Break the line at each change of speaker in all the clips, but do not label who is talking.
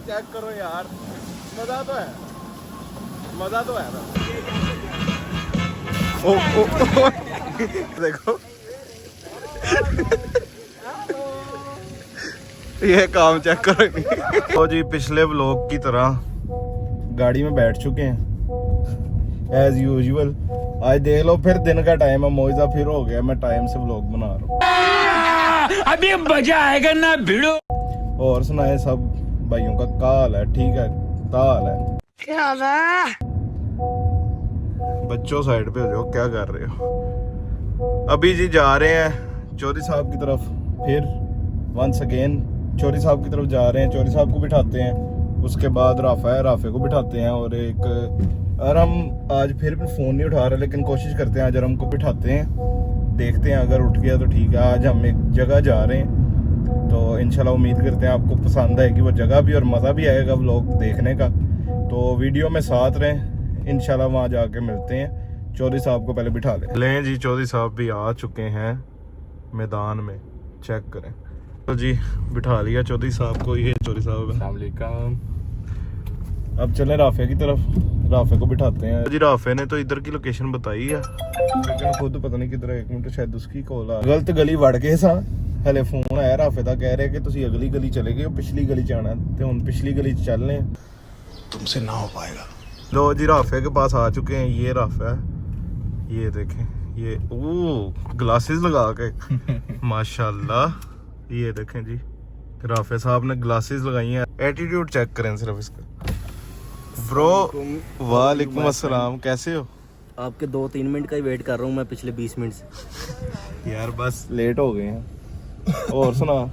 Check करो यार, मजा तो है, मजा तो है ना। ओ, देखो ये काम चेक करो। तो जी पिछले व्लॉग की तरह गाड़ी में बैठ चुके हैं एज यूजुअल। आज देख लो फिर दिन का टाइम है, मौजा फिर हो गया, मैं टाइम से व्लॉग बना रहा हूँ।
अभी मजा आएगा ना भिड़ो।
और सुनाए सब भाइयों का क्या हाल है? ठीक है, क्या हाल है?
क्या हाल है?
बच्चों साइड पे हो जाओ, क्या कर रहे हो? अभी जी जा रहे हैं चौधरी साहब की तरफ, फिर वंस अगेन चौधरी साहब की तरफ जा रहे हैं। चौधरी साहब को बिठाते हैं, उसके बाद राफे को बिठाते हैं, और एक और हम आज फिर भी फ़ोन नहीं उठा रहे, लेकिन कोशिश करते हैं आज हम को बिठाते हैं, देखते हैं अगर उठ गया तो ठीक है। आज हम एक जगह जा रहे हैं, तो इंशाल्लाह उम्मीद करते हैं आपको पसंद आएगी वो जगह भी, और मज़ा भी आएगा व्लॉग देखने का। तो वीडियो में साथ रहें, इंशाल्लाह वहाँ जाके मिलते हैं। चौधरी साहब को पहले बिठा लें जी। चौधरी साहब भी आ चुके हैं मैदान में, चेक करें। तो जी बिठा लिया चौधरी साहब को, ये चौधरी साहब। अस्सलाम वालेकुम। अब चले राफे की तरफ, राफे को बिठाते हैं जी। राफे ने तो इधर की लोकेशन बताई है, लेकिन खुद पता नहीं किधर है। एक मिनट, शायद उसकी कॉल आ गलत गली वड़ के सा हले फोन आया राफे का, कह रहे कि तुसी अगली गली चले गए, पिछली गली जाना है, तो हम पिछली गली चलने, तुमसे ना हो पाएगा। लो जी राफे के पास आ चुके हैं। ये राफा है, ये देखें, ये ओ ग्लासेस लगा के माशाल्लाह। ये देखें जी, राफे साहब ने ग्लासेस लगाई हैं। एटीट्यूड चेक करें सिर्फ इसका। ब्रो वालेकुम अस्सलाम, कैसे हो?
आपके 2-3 मिनट का ही वेट कर रहा हूँ मैं पिछले 20 मिनट से।
यार बस लेट हो गए हैं। और सुना,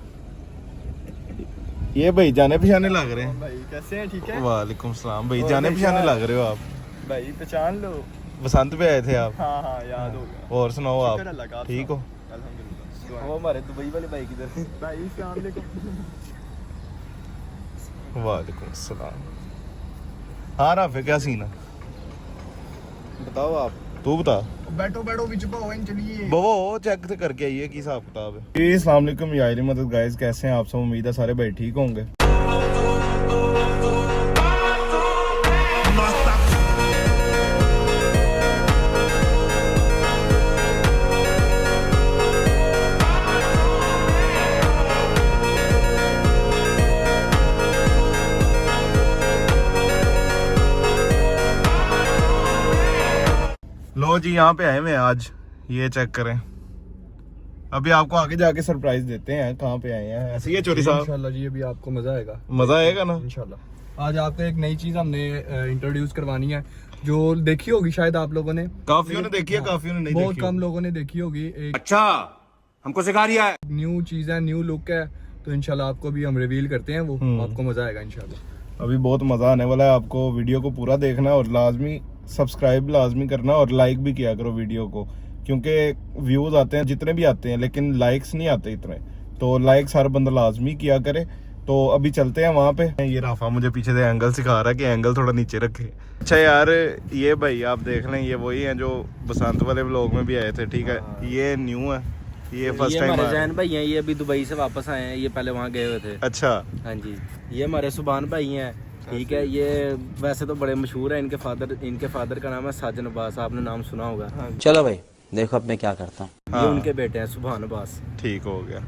ये भाई जाने पहचाने लग रहे हैं।
भाई कैसे हैं? ठीक है।
वालेकुम सलाम भाई, जाने पहचाने लग रहे हो आप।
भाई पहचान लो।
बसंत पे आए थे आप?
हाँ हाँ याद हो गया।
और सुनाओ आप ठीक हो?
अल्हम्दुलिल्लाह।
वो हमारे दुबई वाले भाई किधर?
भाई अस्सलाम वालेकुम।
वालेकुम सलाम। हाँ राफे क्या सीन है बताओ आप, तू बता।
बैठो बैठो विच भाओ चलिए।
वो चेक तो करके आइए की हिसाब किताब है। अस्सलाम वालेकुम यारी मदद गाइस, कैसे हैं आप सब? उम्मीद है सारे भाई ठीक होंगे। लो जी यहाँ पे आए हैं आज, ये चेक करें। अभी आपको आगे जाके सरप्राइज देते हैं कहाँ पे आए हैं। ऐसे ही है चौधरी साहब?
इंशाल्लाह जी अभी आपको मजा आएगा।
मजा आएगा ना
इंशाल्लाह। आज आपको एक नई चीज हमने इंट्रोड्यूस करवानी है, जो देखी होगी शायद आप लोगों ने।
काफियों ने देखी है, काफियों ने नहीं देखी।
बहुत कम लोगों ने देखी होगी। एक
अच्छा हमको सिखा रिया है।
न्यू चीज है, न्यू लुक है, तो इंशाल्लाह आपको भी हम रिवील करते हैं, वो आपको मजा आएगा इंशाल्लाह।
अभी बहुत मजा आने वाला है। आपको वीडियो को पूरा देखना है और लाजमी सब्सक्राइब लाजमी करना, और लाइक भी किया करो वीडियो को, क्योंकि व्यूज आते हैं जितने भी आते हैं, लेकिन लाइक्स नहीं आते इतने, तो लाइक्स हर बंदा लाजमी किया करे। तो अभी चलते हैं वहाँ पे। ये राफा मुझे पीछे से एंगल सिखा रहा है कि एंगल थोड़ा नीचे रखे। अच्छा यार ये भाई आप देख लें, ये वही हैं जो बसंत वाले व्लॉग में भी आए थे, ठीक है। ये न्यू है, ये फर्स्ट टाइम।
हमारे जैन भाई हैं, ये अभी दुबई से वापस आए हैं, ये पहले वहाँ गए हुए थे।
अच्छा
हाँ जी, ये हमारे सुभान भाई हैं, ठीक है। ये वैसे तो बड़े मशहूर है, इनके फादर का नाम है साजन अब्बास, आपने नाम सुना होगा।
चलो भाई देखो अब मैं क्या करता हूँ।
ये उनके बेटे हैं सुभान अब्बास।
ठीक हो गया।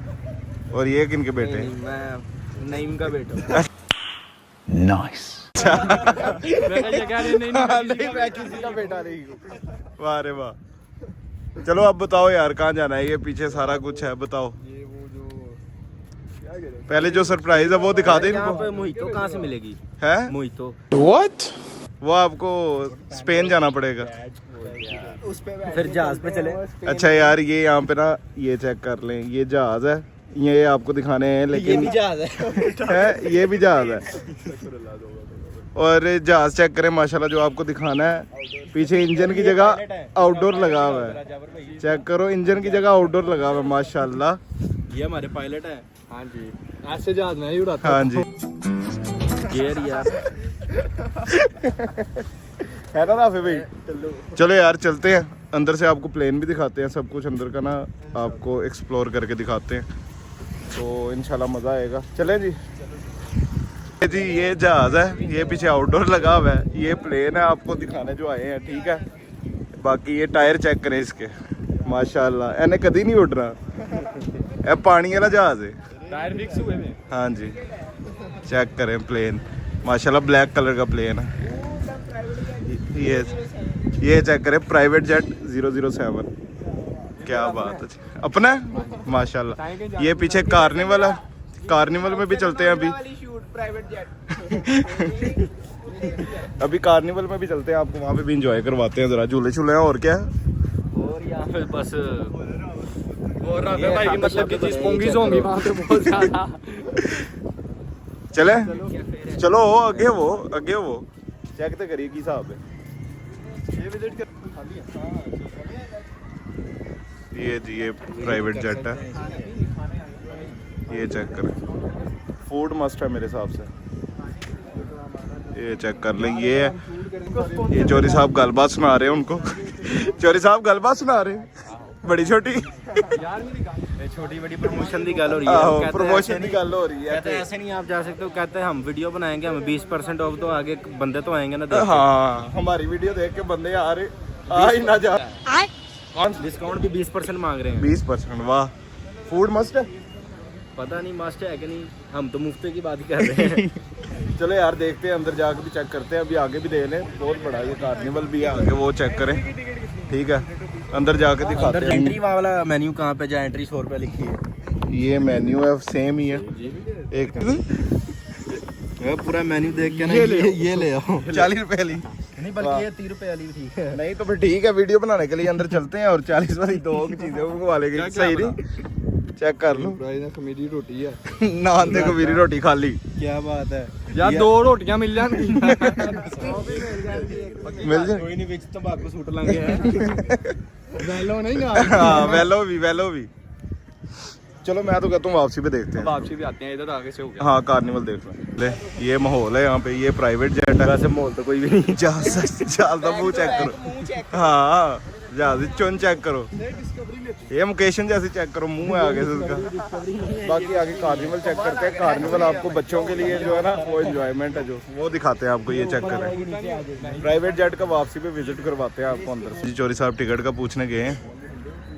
और ये किनके बेटे हैं?
मैं नईम का बेटा।
नाइस।
मैं किसी का बेटा नहीं हूँ। वाह रे वाह। चलो अब बताओ यार कहाँ जाना है? ये पीछे सारा कुछ है, बताओ।
ये वो जो
पहले जो सरप्राइज है वो दिखा दे
यहाँ
इनको।
पे मोहितो कहाँ से मिलेगी?
है
मोहितो
वो आपको स्पेन जाना पड़ेगा।
फिर जहाज पे चले।
अच्छा यार ये यहाँ पे ना, ये चेक कर लें, ये जहाज है, ये आपको दिखाने हैं, लेकिन
ये भी जहाज
है, ये भी जहाज है। और जहाज चेक करें माशाल्लाह, जो आपको दिखाना है पीछे इंजन की जगह आउटडोर लगा हुआ है। चेक करो, इंजन की जगह आउटडोर लगा हुआ है माशाल्लाह।
ये हमारे पायलट है।
हाँ जी, ऐसे जहाज मैं ही उड़ाता।
हाँ जी
गियर यार
है ना राफे भाई। चलो यार चलते हैं। अंदर से आपको प्लेन भी दिखाते हैं, सब कुछ अंदर का ना आपको एक्सप्लोर करके दिखाते हैं, तो इंशाल्लाह मज़ा आएगा। चलें जी। जी ये जहाज़ है, ये पीछे आउटडोर लगा हुआ है, ये प्लेन है आपको दिखाने जो आए हैं, ठीक है। बाकी ये टायर चेक करें इसके, माशाल्लाह इन्हें कभी नहीं उड़ना, ये पानी वाला जहाज़ है,
टायर फिक्स हुए थे।
हाँ जी। चेक करें प्लेन, माशाल्लाह ब्लैक कलर का प्लेन है। ये चेक करें प्राइवेट जेट 007, क्या बात है, अपना है माशाल्लाह। ये पीछे कार्निवल है, कार्निवल में भी चलते हैं अभी। अभी कार्निवल में भी चलते हैं, आपको वहाँ पे भी इंजॉय करवाते हैं, जरा झूले झूले हैं। और क्या है
और यहाँ पे बस
और राफे भाई की मतलब की चीज पोंगीज होंगी वहाँ पे बहुत ज्यादा।
चले चलो अगे वो चेक तो करिए की हिसाब है। ये जी ये प्राइवेट जेट है, ये चेक करें, फूड मस्ट है मेरे हिसाब से, ये चेक कर लें। ये है, ये चोरी साहब गलबात सुना रहे हैं उनको। चोरी साहब गलबात सुना रहे हैं, बड़ी छोटी
छोटी बड़ी प्रमोशन की गल हो रही
आहो,
है,
प्रमोशन की गल हो रही है।
कहते हैं ऐसे नहीं आप जा सकते हो, कहते हैं हम वीडियो बनाएंगे, हमें 20% ऑफ, तो आगे बंदे तो आएंगे ना देख के।
हाँ हमारी वीडियो देख के बंदे आ रहे, आ ही ना जा।
डिस्काउंट भी 20% मांग रहे हैं।
20%, वाह। फूड मस्ट है,
पता नहीं मस्ट है कि नहीं, हम तो मुफ्त की बात ही कर रहे हैं।
चलो यार देखते हैं, अंदर जाके भी चेक करते हैं, अभी आगे भी देख लें, बहुत बड़ा ये कार्निवल भी है आगे, वो चेक करें, ठीक है। अंदर जाके दिखाते हैं।
एंट्री वाला मेन्यू कहाँ पे, जहाँ एंट्री 100 रुपये लिखी है,
ये मेन्यू है, सेम ही है। एक
पूरा मेन्यू देख के ना ये ले आओ।
40 रुपए ली,
नहीं बल्कि ये 30 रुपये वाली ठीक है।
नहीं तो फिर ठीक है, वीडियो बनाने के लिए अंदर चलते हैं, और 40 वाली दो चीजें मंगवा लेंगे, सही नहीं। चेक कर लो,
मेरी रोटी है,
नान देखो मेरी रोटी खाली,
क्या बात है
यार 2 रोटियां मिल जाएंगी।
मिल जाए
कोई नहीं, बिच तंबाकू सूट लांगे।
वेलो नहीं ना,
हाँ वेलो भी। चलो मैं तो कहता हूँ वापसी पे देखते हैं,
वापसी भी आते हैं, इधर आगे से हो गया।
हाँ कार्निवल देख ले, ये माहौल है यहाँ पे, ये प्राइवेट जेट है।
वैसे माहौल तो कोई भी नहीं।
जहाज का मुंह चेक करो, हाँ जहाज की चुन चेक करो, ये मुकेशन जैसे चेक करो, मुंह है आगे से उसका। बाकी आगे कार्निवल चेक करते हैं। कार्निवल आपको बच्चों के लिए जो है ना वो एंजॉयमेंट है, जो वो दिखाते हैं आपको, ये चेक करें। प्राइवेट जेट का वापसी पे विजिट करवाते हैं आपको अंदर से। चोरी साहब टिकट का पूछने गए हैं,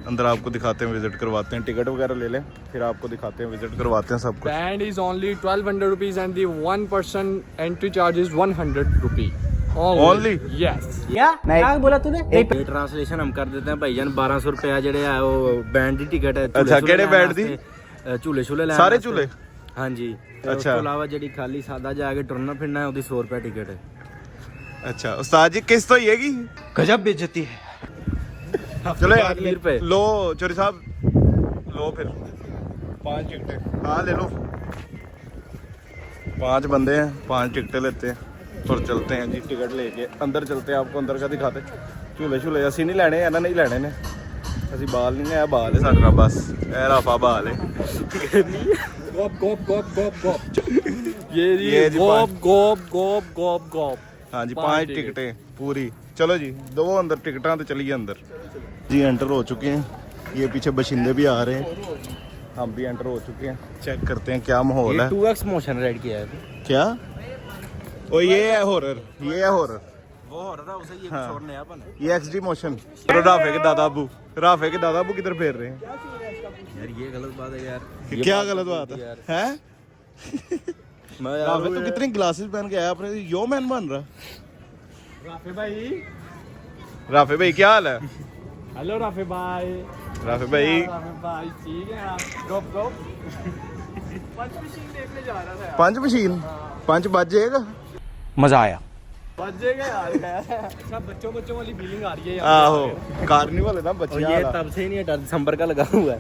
अंदर आपको दिखाते हैं, विजिट करवाते हैं, टिकट वगैरह ले लें, फिर आपको दिखाते हैं, विजिट करवाते हैं सब कुछ।
Band is only 1200 rupees and the 1 person entry charge is 100 rupee.
Only?
Yes.
ये ट्रांसलेशन हम कर देते हैं भाईजान। 1200 रुपया जेड़े है वो बैंड दी टिकट है।
अच्छा, केड़े बैंड दी?
झूले झूले लेने
सारे
वास्ते।
झूले?
हाँ जी।
अच्छा।
उसके अलावा जेड़ी खाली सादा जाके टुरना फिरना है, उसकी 100 रुपया टिकट है।
अच्छा उस्ताद जी किस्त तो ये की
गजब बेइज्जती है।
चलो यार
20 रुपए
लो चोरी साहब, लो फिर 5 टिकटें, हाँ ले लो। 5 बंदे हैं, 5 टिकटें लेते हैं और चलते हैं जी। टिकट लेके अंदर चलते हैं, आपको अंदर का दिखाते। झूले झूले असी नहीं लेने, इन्होंने नहीं लेने ने, असी बाल नहीं है, बाल है साडा बस, ए राफा बाल है।
गोप। ये जी गोप।
हाँ जी 5 टिकटें पूरी। चलो जी दो अंदर टिकटां, तो चलिए अंदर जी। एंटर हो चुके हैं, ये पीछे बशिंदे भी आ रहे हैं, हम भी एंटर हो चुके हैं। चेक करते हैं क्या माहौल है।
2x मोशन राइड किया है
क्या ओ ये है हॉरर, ये है हॉरर,
वो हो रहा था उसे, ये
हाँ।
कुछ और नयापन है
ये XD मोशन। राफे के दादा अबू किधर फेर रहे हैं
यार। ये गलत बात है यार।
क्या गलत बात है हैं?
मैं
राफे तू कितने ग्लासेस पहन के आया, अपने यो मैन बन रहा। राफे भाई क्या हाल है?
हेलो राफे भाई।
राफे भाई
ठीक है आप गोप। पंच मशीन देखने जा रहा था यार।
पंच मशीन, पंच बज जाएगा।
मजा आया।
बजेगा यार। सब बच्चों वाली फीलिंग आ रही है यहाँ
आहो कार्निवल है ना
और
बच्चियां
ये
वाला।
तब से ही नहीं हटा, दिसंबर का लगा हुआ है।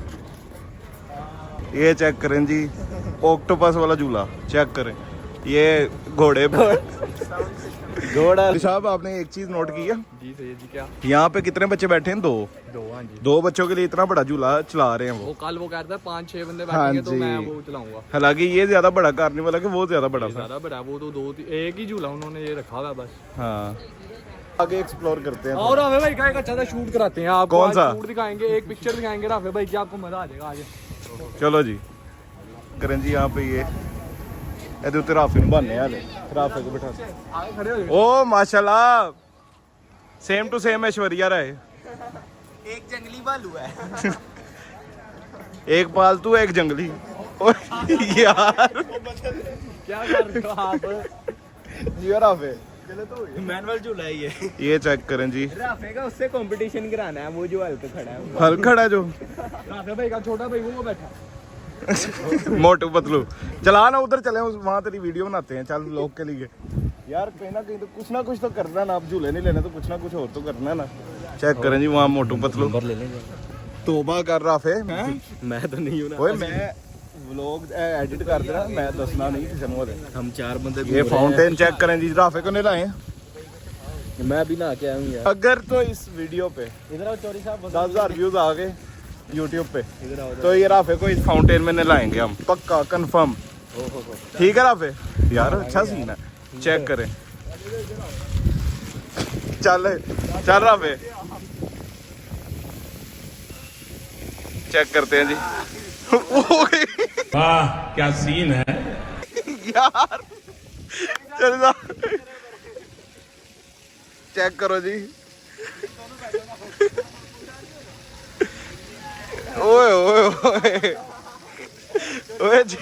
ये चेक करें जी, ऑक्टोपस वाला झूला चेक करें, ये घोड़े
घोड़ा।
साहब आपने एक चीज नोट की है,
जी सही जी। क्या?
यहाँ पे कितने बच्चे बैठे हैं? 2।
हाँ जी।
2 बच्चों के लिए इतना बड़ा झूला चला रहे हैं
वो कल वो कहता है 5-6 बंदे
हाँ
बैठेंगे तो
जी।
मैं वो चलाऊंगा।
हालांकि ये ज्यादा बड़ा कार्निवल है कि वो ज्यादा बड़ा था।
ज्यादा बड़ा वो तो 2 एक ही झूला उन्होंने ये रखा हुआ है बस।
हाँ आगे एक्सप्लोर करते हैं।
और राफे भाई का एक अच्छा सा शूट कराते हैं आपको।
कौन
आज
सा?
शूट दिखाएंगे, एक पिक्चर दिखाएंगे राफे भाई की, आपको मजा आ जाएगा आगे।
चलो जी करण जी यहाँ पे ये ਇਹਦੇ ਉੱਤੇ ਰਾਫੇ ਨੂੰ ਬੰਨ੍ਹਨੇ ਹਾਲੇ ਰਾਫੇ को ਬਿਠਾ
आगे खड़े हो जाओ।
ओ माशाल्लाह same to same Aishwarya Rai.
एक जंगली भालू है।
एक पालतू एक जंगली। ओ यार
क्या कर रहे हो आप?
ये राफे
मैनुअल झूला है
ये चेक करें जी।
राफे का उससे कंपटीशन कराना है, वो जो हल्का खड़ा है।
हल खड़ा है जो
राफे भाई का छोटा भाई वो बैठा।
मोटू पतलू चला ना उधर चले वहाँ तेरी वीडियो बनाते हैं चल लोग के लिए यार। कहीं ना कुछ तो करना ना, आप झूले नहीं लेने तो कुछ ना कुछ और तो करना ना। चेक करें जी वहाँ मोटू पतलू।
ले लेंगे।
तोबा कर राफे
मैं तो नहीं हूं ना।
ओए मैं व्लॉग एडिट कर देना, मैं दसना नहीं किसी को।
हम 4 बंदे
ये फाउंटेन चेक करें जी राफे को नहीं लाए।
मैं भी नहा के आया हूं यार।
अगर तो इस वीडियो पे
इधर आओ चौरी साहब।
10,000 व्यूज आ गए यूट्यूब पे तो ये राफे को इस फाउंटेन में नहलाएंगे हम, पक्का कंफर्म। ठीक है राफे यार, अच्छा सीन है। चेक करें चल चल राफे चेक करते हैं जी।
वाह क्या सीन है।
यार चल चेक करो जी। ओए ओए ओए ओए जी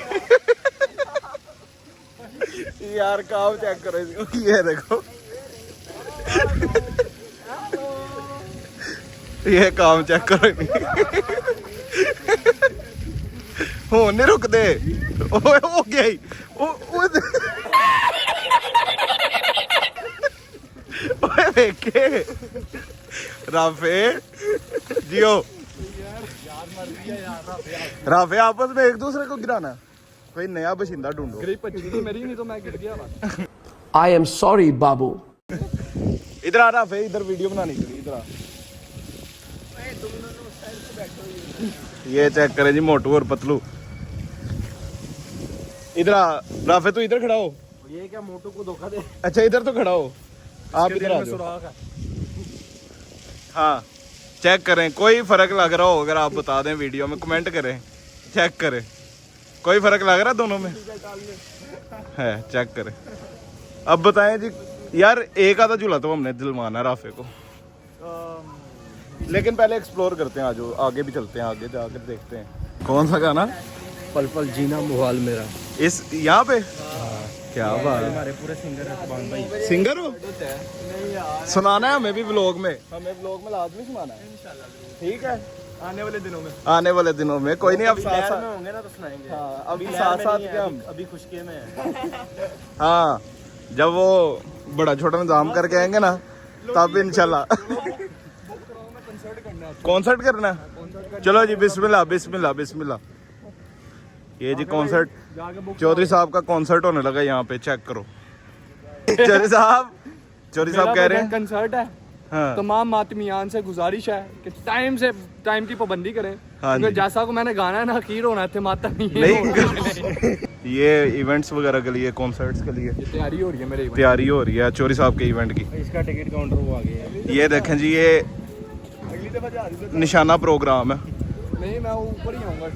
यार काम चेक करो जी। ये देखो ये काम चेक करो हो नहीं रुकते। ओए हो गया ही ओए देखे राफे जियो। राफे आपस में एक दूसरे को गिराना, कोई नया बशिंदा ढूंढो।
गरीब पच्ची थी मेरी, नहीं तो मैं गिर गया बस।
I am sorry, Babu.
इधर आ राफे, इधर वीडियो बनानी चाहिए। इधर आ। ये चेक करें जी मोटू और पतलू। इधर आ राफे, तू इधर खड़ा हो।
ये क्या मोटू को धोखा दे।
अच्छा इधर तो खड़ा हो, आप इधर आ जाओ। हाँ चेक करें, कोई फर्क लग रहा हो अगर आप बता दें वीडियो में, कमेंट करें। चेक करें कोई फर्क लग रहा है दोनों में है, चेक करें। अब बताएं जी यार, एक आधा झूला तो हमने दिलवाना राफे को, लेकिन पहले एक्सप्लोर करते हैं। आज आगे भी चलते हैं, आगे जाकर देखते हैं। कौन सा गाना?
पल पल जीना मुहाल मेरा।
इस यहाँ पे क्या बात है।
हमारे पूरे सिंगर है सुभान भाई।
सिंगर हो? सुनाना है हमें भी व्लॉग में, हमें व्लॉग में लाजमी सुनाना है। ठीक है
आने वाले दिनों में।
आने वाले दिनों में कोई नहीं, अब साथ
में
साथ
होंगे ना तो सुनाएंगे।
हाँ, अभी साथ साथ के हम
अभी खुशके में है।
हाँ जब वो बड़ा छोटा निजाम करके आएंगे ना तब इंशाल्लाह कॉन्सर्ट करना है। चलो जी बिस्मिल्लाह बिस्मिल्लाह बिस्मिल्लाह। ये जी कॉन्सर्ट, चौधरी साहब का कॉन्सर्ट होने लगा यहाँ पे, चेक करो। चौधरी साहब कह रहे हैं
कंसर्ट है।
हाँ
तमाम मातमियान से गुजारिश है कि टाइम की पाबंदी करें।
हाँ
क्योंकि
जी।
जैसा को मैंने गाना है ना, अखीर होना थे माता नहीं।
ये इवेंट्स वगैरह के लिए, कॉन्सर्ट्स के लिए
तैयारी हो रही है मेरे।
तैयारी हो रही है चौधरी साहब के इवेंट की।
इसका टिकट काउंटर वो आ गया है।
ये देखें जी, ये निशाना प्रोग्राम है।
नहीं मैं ऊपर ही आऊंगा।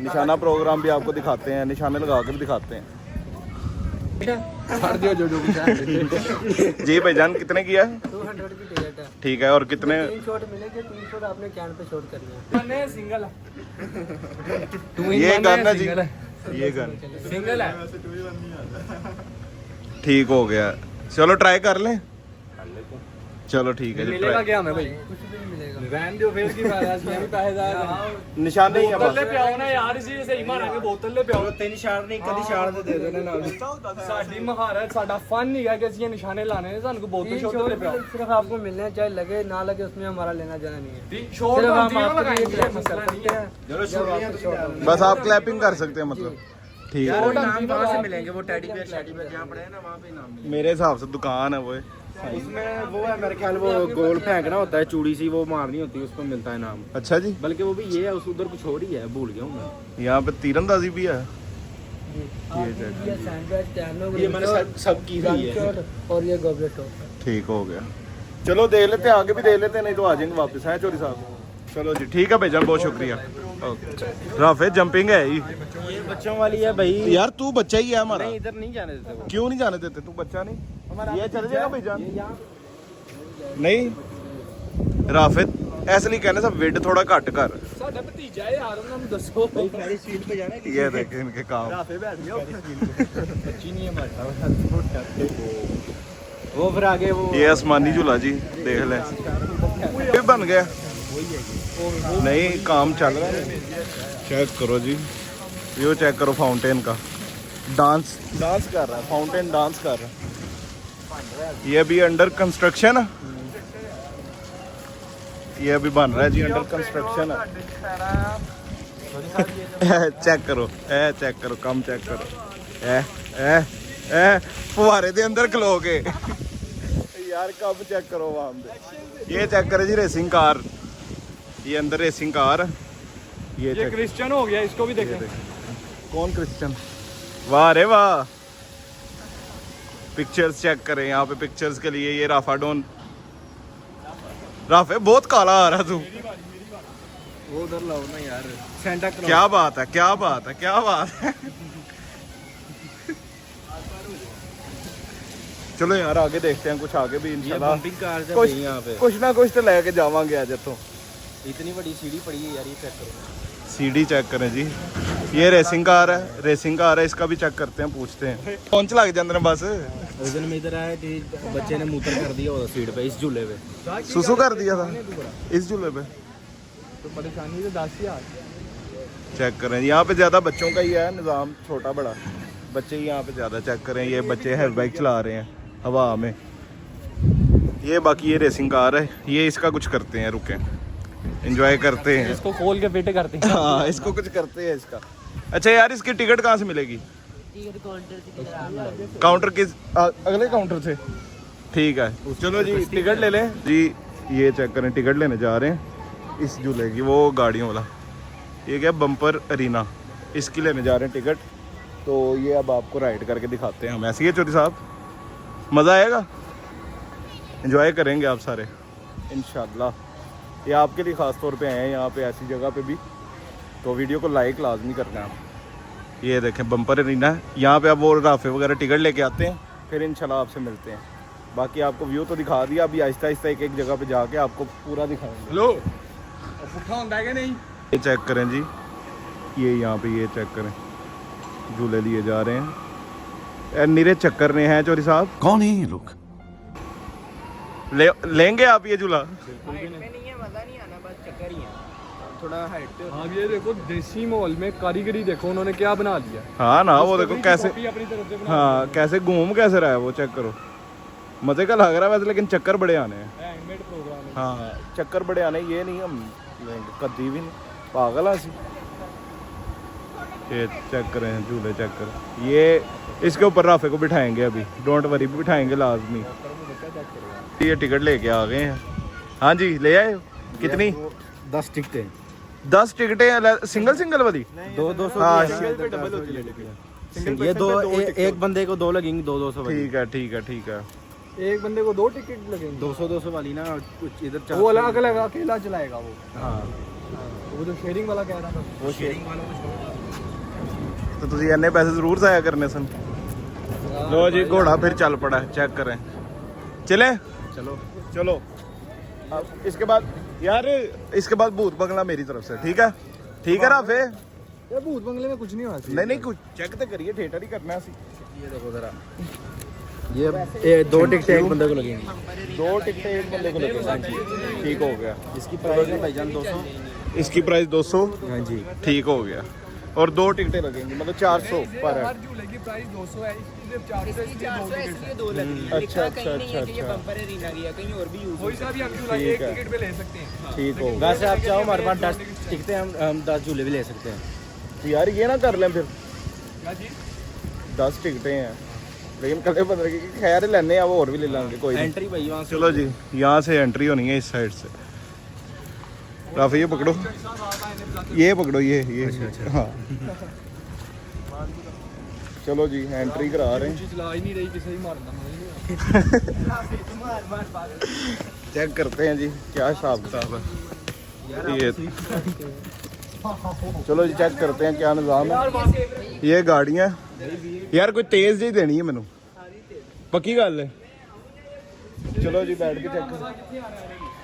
निशाना प्रोग्राम भी आपको दिखाते हैं, निशाने लगा कर भी दिखाते हैं।
कर दियो जो कुछ है।
जी भाईजान कितने किया है?
200 की टिकट है।
ठीक है, और कितने?
3 शॉट मिलेंगे, 3 शॉट आपने कैन पे शॉट करनी है।
सिंगल
ये गन है जी, ये गन
सिंगल है।
ठीक हो गया। चलो ट्राई कर लें। चलो ठीक है जी,
मिलेगा
try।
क्या हमें भाई?
कुछ भी नहीं मिलेगा।
वैन जो फेर की बात है, इसमें भी पैसे जाएगा।
निशान नहीं है
बोतल ले
बस।
पे आओ ना यार, इसी से ही मारेंगे। बोतल ले पे आओ।
3 ਸ਼ਾਟ ਨਹੀਂ, ਕਦੀ ਸ਼ਾਟ ਤੇ ਦੇ ਦੇਣੇ ਨਾਲ।
ਸਾਡੀ ਮਹਾਰਤ, ਸਾਡਾ ਫਨ ਨਹੀਂ है कि ਅਸੀਂ ਇਹ ਨਿਸ਼ਾਨੇ ਲਾਣੇ ਨੇ। ਸਾਨੂੰ बोतल
3
शॉट
शॉट
ले पे आओ।
सिर्फ आपको मिलने हैं, चाहे लगे ना लगे, उसमें हमारा लेना देना नहीं है।
शॉट
सिर्फ
हम
हम
तीनों
आपको ये
लगाएंगे,
क्लैपिंग
मसला
कर
नहीं
सकते
है।
हैं।
बस आप क्लैपिंग कर सकते हैं मतलब। ठीक है,
यार नाम कहाँ से मिलेंगे? वो टेडी बेयर जहाँ पड़े हैं ना, वहाँ पे नाम मिलेंगे।
मेरे हिसाब से दुकान है वो।
उसमें वो है मेरे ख्याल, वो गोल फेंकना होता है, चूड़ी सी वो मारनी होती है, उसको मिलता है नाम।
अच्छा जी,
बल्कि वो भी ये है, उस उधर कुछ और ही है, भूल गया हूँ मैं।
यहाँ पे तीरंदाजी भी है।
ये सैंडविच, टैनो,
ये मैंने सब की हुई है।
शॉट और ये गॉबलेट टॉप।
ठीक हो गया। चलो देख लेते हैं, आगे भी देख लेते हैं, नहीं तो आ जाएंगे वापस, है चोरी साहब? चलो जी ठीक है भाईजान, बहुत शुक्रिया। राफे जंपिंग है ही
ये बच्चों वाली है भाई।
यार, तू बच्चा ही है हमारा।
नहीं, इधर नहीं जाने देते वो।
क्यों नहीं जाने देते? तू बच्चा नहीं, ये चल जाएगा भाईजान। नहीं राफे इसलिए कहने सब वेट थोड़ा घट कर।
ਸਾਡਾ ਭਤੀਜਾ ਹੈ ਯਾਰ, ਉਹਨਾਂ ਨੂੰ ਦੱਸੋ
भाई सारी सीट पे जाना है।
ये देखे इनके काम।
ਰਾਫੇ ਬੈਠ ਗਿਆ
बच्ची नहीं है हमारे वो फिर आगे वो
ये आसमानी झूला जी देख ले, ये बन गया नहीं, काम चल रहा है। चेक करो जी, ये चेक करो फाउंटेन का डांस कर रहा है, फाउंटेन डांस कर रहा है। ये अभी अंडर कंस्ट्रक्शन है, ये अभी बन रहा है जी, अंडर कंस्ट्रक्शन है। चेक करो, चेक करो, काम चेक करो। फुहारे दे अंदर खलो के यार, कब चेक करो वहां पे। ये चेक करे जी रेसिंग कार, ये अंदर रेसिंग कार, ये check-
क्रिश्चियन हो गया, इसको भी
ये देख। कौन क्रिश्चियन? वाह रे वाह। पिक्चर्स चेक करें यहाँ पे, पिक्चर्स के लिए ये राफाडोन। राफे बहुत काला आ रहा तू,
वो उधर लाओ ना यार, सेंटा क्लॉज।
क्या बात है, क्या बात है, क्या बात है। चलो यार आगे देखते हैं, कुछ आगे भी
ये
इंशाल्लाह
बम्पिंग कार है
कुछ
भाई यहाँ पे।
कुछ ना कुछ तो लेके जावांगे आज तो।
इतनी बड़ी सीढ़ी पड़ी है यार, ये चेक करो।
सीडी चेक करें जी, ये रेसिंग कार है, रेसिंग कार है, इसका भी चेक करते हैं, पूछते हैं। कौन चला के जाते हैं बस?
उस दिन में इधर आया कि बच्चे ने मूत्र कर दिया उधर सीट पे, इस झूले पे।
सुसु कर दिया था इस झूले पे।
तो परेशानी तो 10,000।
चेक करें, यहाँ पे ज़्यादा बच्चों का ही है निज़ाम, छोटा बड़ा बच्चे ही यहाँ पे ज़्यादा। चेक करें, ये बच्चे हेयर बाइक चला रहे हैं हवा में। ये बाकी ये रेसिंग कार है, ये इसका कुछ करते हैं, रुके एंजॉय करते हैं।
इसको खोल के फिट करते हैं।
हाँ, इसको कुछ करते हैं इसका। अच्छा यार, इसकी टिकट कहाँ से मिलेगी? काउंटर किस अगले काउंटर से? ठीक है, चलो जी टिकट ले लें जी। ये चेक करें, टिकट लेने जा रहे हैं इस झूले की, वो गाड़ियों वाला। ये क्या बम्पर अरीना, इसकी लेने जा रहे हैं टिकट। तो ये अब आपको राइड करके दिखाते हैं हम। ऐसे ही है चौधरी साहब, मज़ा आएगा, एंजॉय करेंगे आप सारे इंशाल्लाह। ये आपके लिए ख़ास तौर पे आए हैं यहाँ पे, ऐसी जगह पे भी, तो वीडियो को लाइक लाजमी करना है। ये देखें बम्पर अरीना है, यहाँ पे आप वो राफे वगैरह टिकट लेके आते हैं, फिर इंशाल्लाह आपसे मिलते हैं। बाकी आपको व्यू तो दिखा दिया, अभी आहिस्ता आहिस्ता एक एक जगह पे जाके आपको पूरा दिखाएंगे।
हेलो, पुट्ठा होता है कि नहीं?
ये चेक करें जी, ये यहाँ पे ये चेक करें, झूले लिए जा रहे हैं। निरे चक्कर ने हैं चौधरी साहब।
कौन है ये लोग?
लेंगे आप ये झूला?
थोड़ा हाइट पे
हाँ, ये देखो देसी माहौल में कारीगरी देखो उन्होंने क्या बना दिया।
हाँ ना, वो देखो कैसे,
कॉपी अपनी तरफ से बना
हाँ कैसे घूम कैसे रहा है वो, चेक करो। मजे का लग रहा है वैसे, लेकिन चक्कर बड़े आने हैं।
हैंडमेड प्रोग्राम है।
हाँ चक्कर बड़े आने, ये नहीं हम लेंगे कभी भी नहीं, पागल है। ये चेक करें झूले, चेक करें। ये इसके ऊपर राफे को बिठाएंगे अभी, डोंट वरी, बिठाएंगे लाजमी। ये टिकट लेके आ गए हैं। हाँ जी, ले आए हो? कितनी?
10 टिकटें,
10 टिकटें सिंगल सिंगल वाली?
200
हाँ,
ये दो एक बंदे को 2 लगेंगी, 200 वाली।
ठीक है ठीक है ठीक है।
एक बंदे को 2 टिकट लगेंगे।
200 वाली ना, कुछ इधर
वो अलग अलग अकेला चलाएगा वो।
हाँ
वो जो शेयरिंग वाला कह रहा था।
वो शेयरिंग वालों को
तो तुझे इन्ने पैसे जरूर जाया करने सन। लो जी, घोड़ा फिर चल पड़ा है, चेक करें। चले
चलो
चलो। अब इसके बाद यार, इसके बाद भूत बंगला मेरी तरफ से, ठीक है? ठीक है राफे?
ये भूत बंगले में कुछ नहीं हुआ।
नहीं नहीं, कुछ चेक तो करिए, थिएटर ही करना है।
ये देखो जरा, ये 2 टिकटें एक बंदे को लगेंगी।
2 टिकटें एक बंदे को लगेगी, ठीक हो गया।
इसकी प्राइस है भाईजान 200।
इसकी प्राइस 200,
हाँ जी।
ठीक हो गया। और 2 टिकटें लगेंगी, मतलब 400 पर है।
हर झूले की प्राइस 200 है, इसकी सिर्फ 400 इसलिए 2 टिकट है।
अच्छा अच्छा अच्छा अच्छा,
कोई सा भी हम झूला
ठीक
एक
है।
टिकट पे ले सकते हैं।
ठीक हो गया।
वैसे आप चाहो हमारे पास 10 टिकटें, हम 10 झूले भी ले सकते हैं।
यार ये ना कर लें फिर,
क्या जी?
10 टिकटें हैं, लेकिन कल पता लगे कि खैर लेने हैं, वो और भी ले लेंगे, कोई नहीं।
एंट्री भाई वहाँ से।
चलो जी, यहाँ से एंट्री होनी है इस साइड से। राफी ये पकड़ो, ये पकड़ो, ये हाँ। चलो जी एंट्री करा रहे हैं,
चला ही नहीं रही, किसे ही मारना
चेक करते हैं जी क्या हिसाब किताब है ये। चलो जी चेक करते हैं क्या निज़ाम है। ये गाड़ियाँ यार कोई तेज जी देनी है मैनू, पक्की गल है। चलो जी बैठ के चेक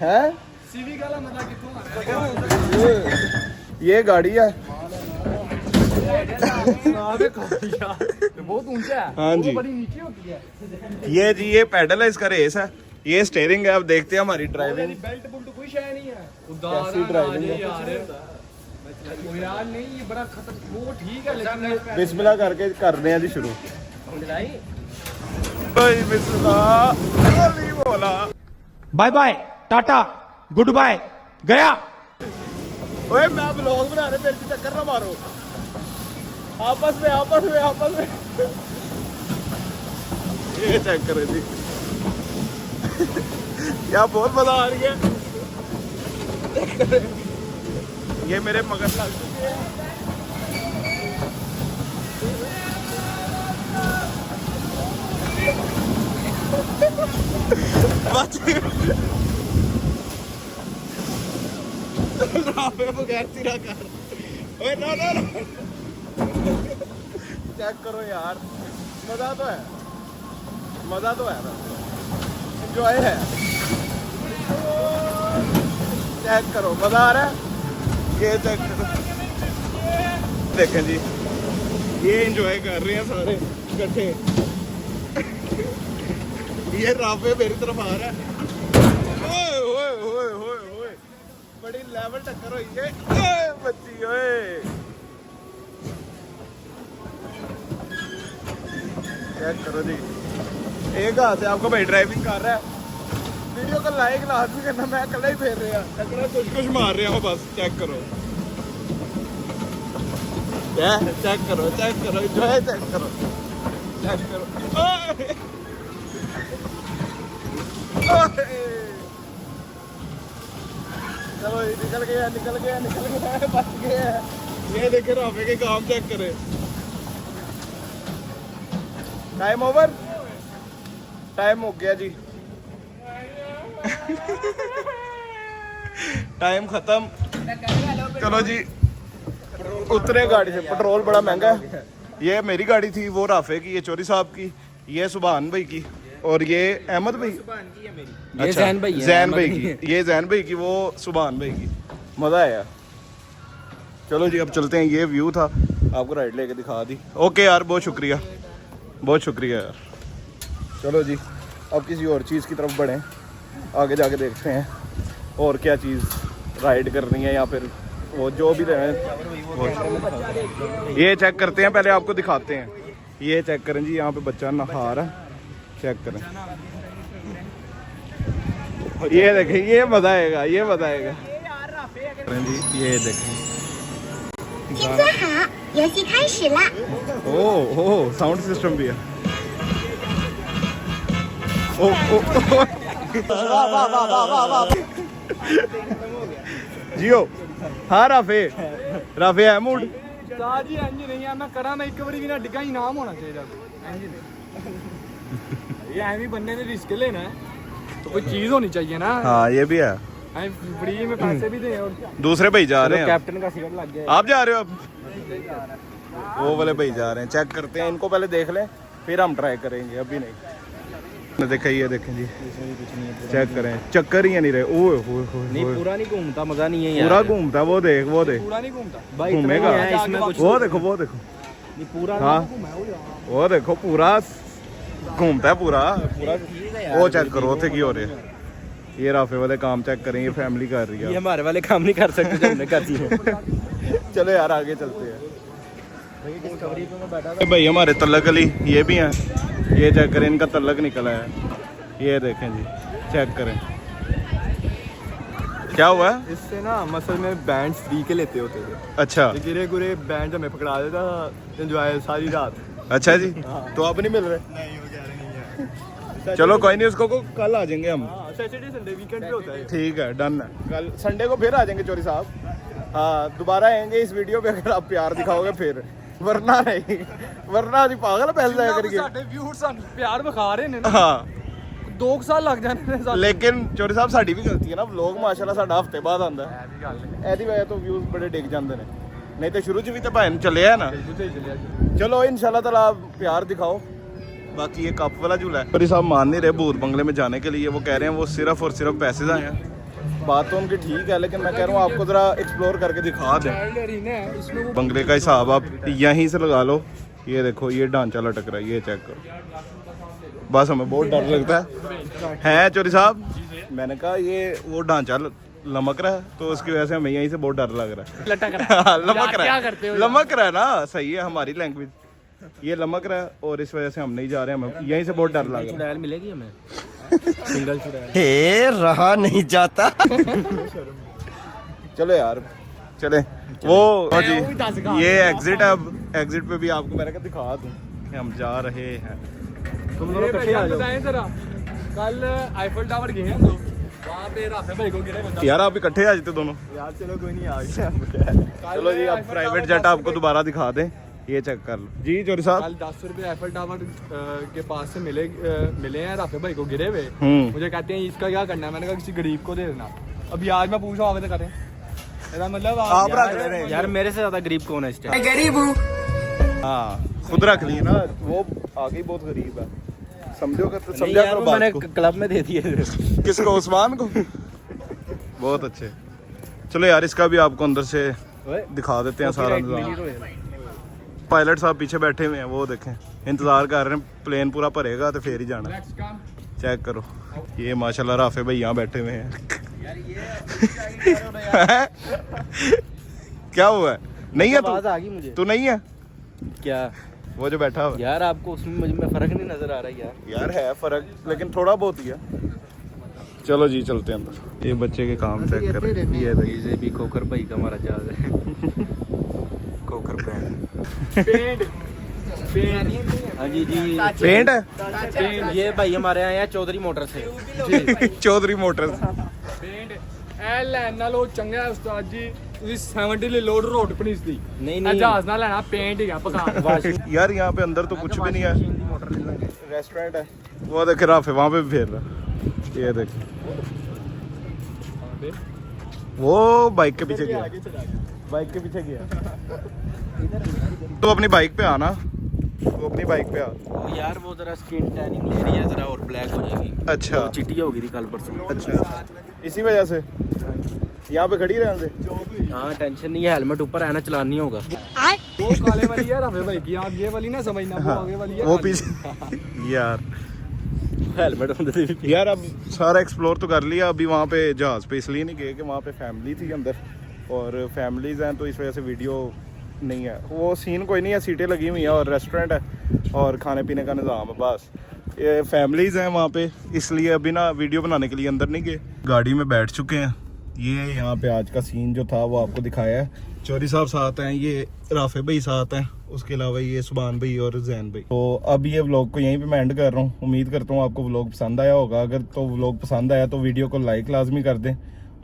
है। ये गाड़ी है
बहुत ऊंचा है,
हाँ जी,
बड़ी नीचे होती है।
ये जी ये पैडल है, इसका रेस है, ये स्टीयरिंग है। अब देखते हैं हमारी ड्राइविंग
बेल्ट बुल्ट कोई शय नहीं है,
कैसी ड्राइविंग है।
यार नहीं ये बड़ा खतर, वो ठीक है लेकिन
बिस्मिल्लाह करके कर रहे हैं जी शुरू। भाई बिस्मिल्लाह अली बोला
bye bye tata good bye गया।
ओए मैं ब्लॉग बना रहे, मेरे से चक्कर ना मारो, आपस में आपस में आपस में। ये चेक करें जी क्या बहुत मजा आ रही है। ये मेरे मगर लग चुके हैं। बगैर सिरा कर। ओए ना ना ना चेक करो यार, मजा तो है, मजा तो है ना, एंजॉय है। चेक करो मजा आ रहा है, ये चेक करो, देखें जी ये एंजॉय कर रहे हैं सारे इकट्ठे। ये राफे मेरी तरफ आ रहा है। ओए ओए ओए ओए ओए बड़ी लेवल टक्कर हुई है। ओए बच्ची ओए चेक करो जी, एक हाथ से आपको भाई ड्राइविंग कर रहा है। वीडियो को लाइक लाजमी करना, मैं कल ही फेर रहा टक्कर कुछ मार रहा हूँ बस। चेक करो चेक करो चेक करो एंजॉय चेक करो चेक करो। चलो निकल गया निकल गया निकल गया, बच गया। ये देखे राफे के काम चेक करे। टाइम ओवर, टाइम हो गया जी, टाइम खत्म। चलो जी उतरे गाड़ी से, पेट्रोल बड़ा महंगा है। ये मेरी गाड़ी थी, वो राफे की, ये चोरी साहब की, ये सुभान भाई की, और ये अहमद भाई,
ये जैन भाई है,
जैन भाई की, ये जैन भाई की, वो सुभान भाई की। मज़ा आया। चलो जी अब चलते हैं, ये व्यू था, आपको राइड लेके दिखा दी। ओके यार बहुत शुक्रिया, बहुत शुक्रिया यार। चलो जी अब किसी और चीज़ की तरफ बढ़ें, आगे जाके देखते हैं और क्या चीज़ राइड करनी है या फिर वो जो भी रहे। ये चेक करते हैं, पहले आपको दिखाते हैं। ये चेक करें जी, यहाँ पे बच्चा नहा रहा है, चेक करें। ये देखें, ये मजा आएगा, ये मजा आएगा जी। ये देखें ओ साउंड सिस्टम भी है। ओ जियो हाँ राफे राफे है मूड
जी इंज नहीं है, मैं करा, मैं एक बारी भी ना डिगा, इनाम होना चाहिए इंज नहीं। ये एवं ही बनने ने रिस्क लेना है तो कोई चीज होनी चाहिए ना।
हाँ ये भी है,
फ्री में पैसे भी दे। और
दूसरे भाई जा रहे हैं,
कैप्टन का सिगरेट लग गया।
आप जा रहे हो अब? वो वाले भाई जा रहे हैं, चेक करते हैं, इनको पहले देख लें फिर हम ट्राई करेंगे, अभी नहीं। देखें ये देखें जी, चेक करें, चक्कर ही नहीं रहे। ओए होए
नहीं पूरा नहीं घूमता, मजा नहीं है यार।
पूरा घूमता, वो देख वो देख,
पूरा नहीं घूमता
भाई,
घूमेगा
इसमें कुछ
वो देखो वो देखो।
नहीं पूरा
हाँ वो देखो पूरा घूमता है पूरा पूरा। वो चेक करो उसे की हो रहे। ये राफे वाले काम चेक करें, ये फैमिली कर रही
ये
है।
हमारे वाले काम नहीं कर सकते जो हमने कर दिए।
चलो यार आगे चलते हैं। भाई हमारे तल्लक अली ये भी हैं, ये चेक करें, इनका तल्लक निकला है। ये देखें जी, चेक करें क्या हुआ है।
इससे ना मसल में बैंड फ्री के लेते होते थे।
अच्छा
गिरे गुरे बैंड हमें पकड़ा देता था, एंजॉय सारी रात।
अच्छा जी, तो आप नहीं मिल रहे?
नहीं वो कह रहे नहीं है।
चलो कोई नहीं, उसको कल आ जाएंगे हम।
सैटरडे संडे वीकेंड पे होता है।
ठीक है डन है, कल संडे को फिर आ जाएंगे चोरी साहब। हाँ दोबारा आएंगे इस वीडियो पे, अगर आप प्यार दिखाओगे फिर। ਵਰਨਾ ਨਹੀਂ, ਵਰਨਾ ਅਸੀਂ ਪਾਗਲ ਪੈਸੇ ਜਾਇਆ ਕਰੀਏ।
ਸਾਡੇ ਵਿਊਅਰ ਸਾਨੂੰ ਪਿਆਰ ਵਿਖਾ ਰਹੇ ਨੇ ਨਾ,
ਹਾਂ
2 ਸਾਲ ਲੱਗ ਜਾਣੇ ਨੇ ਸਾਨੂੰ।
ਲੇਕਿਨ ਚੋਰੀ ਸਾਹਿਬ ਸਾਡੀ ਵੀ ਗਲਤੀ ਹੈ ਨਾ, ਵਲੌਗ ਮਾਸ਼ਾਅੱਲਾ ਸਾਡਾ ਹਫਤੇ ਬਾਅਦ ਆਉਂਦਾ ਹੈ।
ਇਹ ਵੀ ਗੱਲ ਹੈ,
ਇਹਦੀ ਵਜ੍ਹਾ ਤੋਂ ਵਿਊਜ਼ ਬੜੇ ਡਿੱਗ ਜਾਂਦੇ ਨੇ, ਨਹੀਂ ਤੇ ਸ਼ੁਰੂ ਚ ਵੀ ਤਾਂ ਭਾਈ ਨੂੰ ਚੱਲਿਆ ਨਾ।
ਕਿੱਥੇ ਚੱਲਿਆ ਜੀ?
चलो इंशाल्लाह ताला आप प्यार दिखाओ। बाकी ये कप वाला झूला है, साहब मान नहीं रहे भूत बंगले में जाने के लिए। वो कह रहे हैं वो सिर्फ और सिर्फ पैसे आए हैं। बात तो उनकी ठीक है, लेकिन मैं कह रहा हूँ आपको ज़रा एक्सप्लोर करके दिखा दें।
चाइल्ड अरीना है, इसमें वो
बंगले का हिसाब आप यहीं से लगा लो। ये देखो ये ढांचा लटक रहा है, ये चेक करो। बस हमें बहुत डर लगता है चोरी साहब। मैंने कहा ये वो ढांचा लमक रहा है, तो उसकी वजह से हमें यहीं से बहुत डर लग रहा है।
लटक रहा है।
लमक
क्या
रहा
करते
है,
हो?
लमक रहा है ना, सही है हमारी लैंग्वेज। ये लमक रहा है और इस वजह से हम नहीं जा रहे हैं, हमें यहीं से बहुत डर लग रहा है।
चुड़ैल मिलेगी हमें सिंगल चुड़ैल।
रहा नहीं जाता।
चलो यार चले वो जी ये एग्जिट है। अब एग्जिट पे भी आपको मैंने कहा दिखा दूं कि हम जा रहे हैं।
तुम लोग इकट्ठे आ जाओ। बताएं जरा, कल आईफल टावर गए हैं हम लोग, वहाँ पे राफे भाई को गिरे बंदा।
यार आप इकट्ठे आ जाते दोनों
यार चलो कोई नहीं, आ गया।
चलो जी अब प्राइवेट जेट आपको दोबारा दिखा दें, ये चेक कर लो जी चोरी साहब।
कल 10 रुपए आईफल टावर के पास से मिले हैं राफे भाई को गिरे हुए। मुझे कहते हैं इसका क्या करना है, मैंने कहा किसी गरीब को दे देना। अभी आज मैं पूछा आगे तो करें, मेरा मतलब
आप रख ले रहे हैं
यार मेरे से ज्यादा गरीब कौन है इस टाइम?
हाँ खुद रख ली ना, वो आगे बहुत गरीब है, समझो कि
नहीं
समझा
यार,
करो
वो मैंने
बात को।
क्लब में दे दिए।
किसको, उस्मान को? बहुत अच्छे। चलो यार इसका भी आपको अंदर से दिखा देते हैं सारा निजाम। पायलट साहब पीछे बैठे हुए हैं, वो देखें इंतजार कर रहे हैं, प्लेन पूरा भरेगा तो फिर ही जाना। चेक करो ये माशाल्लाह राफे भाई यहाँ बैठे हुए हैं। क्या हुआ है, नहीं है
आवाज
तू?
आ गई मुझे।
तू नहीं है
क्या
वो जो बैठा हुआ है?
यार आपको उसमें मुझ में फर्क नहीं नजर आ रहा है यार?
यार है फर्क, लेकिन थोड़ा बहुत ही है। चलो जी चलते हैं अंदर। ये बच्चे के काम चेक कर रहे हैं। ये देखिए
ये भी खोकर भाई का हमारा जहाज है।
कोकर पेंट
हाँ जी जी
पेंट है।
ये भाई हमारे यहाँ चौधरी मोटर से।
चौधरी मोटर्स।
पेंट ए लेना लो चंगा है उस्ताद जी, ਤੁਸੀਂ 70 ले लो रोड पनीस दी
नहीं नहीं
जहाज ना लेना, पेंट ही है पका।
यार यहाँ पे अंदर तो कुछ भी नहीं है, रेस्टोरेंट है। वो देखे राफे वहाँ पे भी फेर रहा, ये देख वो बाइक के पीछे गया, बाइक के पीछे गया। तो अपनी बाइक पे आना, तो अपनी बाइक पे आ।
यार वो जरा स्किन टैनिंग ले रही है जरा और ब्लैक हो जाएगी।
अच्छा
वो चिट्टी होगी थी कल परसों।
अच्छा इसी वजह से यहाँ पे खड़ी रहने से।
हाँ टेंशन नहीं है, हेलमेट ऊपर है ना, चलान नहीं होगा।
वो काले वाली है राफे भाई की, आप ये वाली ना समझना, वो आगे वाली है
वो
काली।
पीछे यार
हेलमेट होते थे।
यार अब सारा एक्सप्लोर तो कर लिया। अभी वहाँ पे जहाज़ पे इसलिए नहीं गए कि वहाँ पे फैमिली थी अंदर, और फैमिलीज़ हैं तो इस वजह से वीडियो नहीं है। वो सीन कोई नहीं है, सीटें लगी हुई हैं और रेस्टोरेंट है और खाने पीने का निज़ाम है बस। ये फैमिलीज़ हैं वहाँ पे, इसलिए अभी ना वीडियो बनाने के लिए अंदर नहीं गए। गाड़ी में बैठ चुके हैं। ये यहाँ पे आज का सीन जो था वो आपको दिखाया है। चौधरी साहब साथ हैं, ये राफे भाई साथ हैं, उसके अलावा ये सुभान भाई और जैन भाई। तो अब ये व्लॉग को यहीं पे मैं एंड कर रहा हूँ। उम्मीद करता हूँ आपको व्लॉग पसंद आया होगा। अगर तो व्लॉग पसंद आया तो वीडियो को लाइक लाजमी कर दें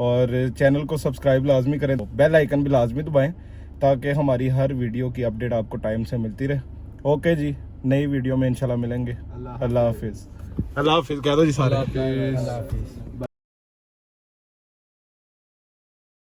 और चैनल को सब्सक्राइब लाजमी करें, बेल आइकन भी लाजमी दबाएं ताकि हमारी हर वीडियो की अपडेट आपको टाइम से मिलती रहे। ओके जी, नई वीडियो में इंशाल्लाह मिलेंगे। अल्लाह हाफिज़। अल्लाह हाफिज़ कह दो जी सारे।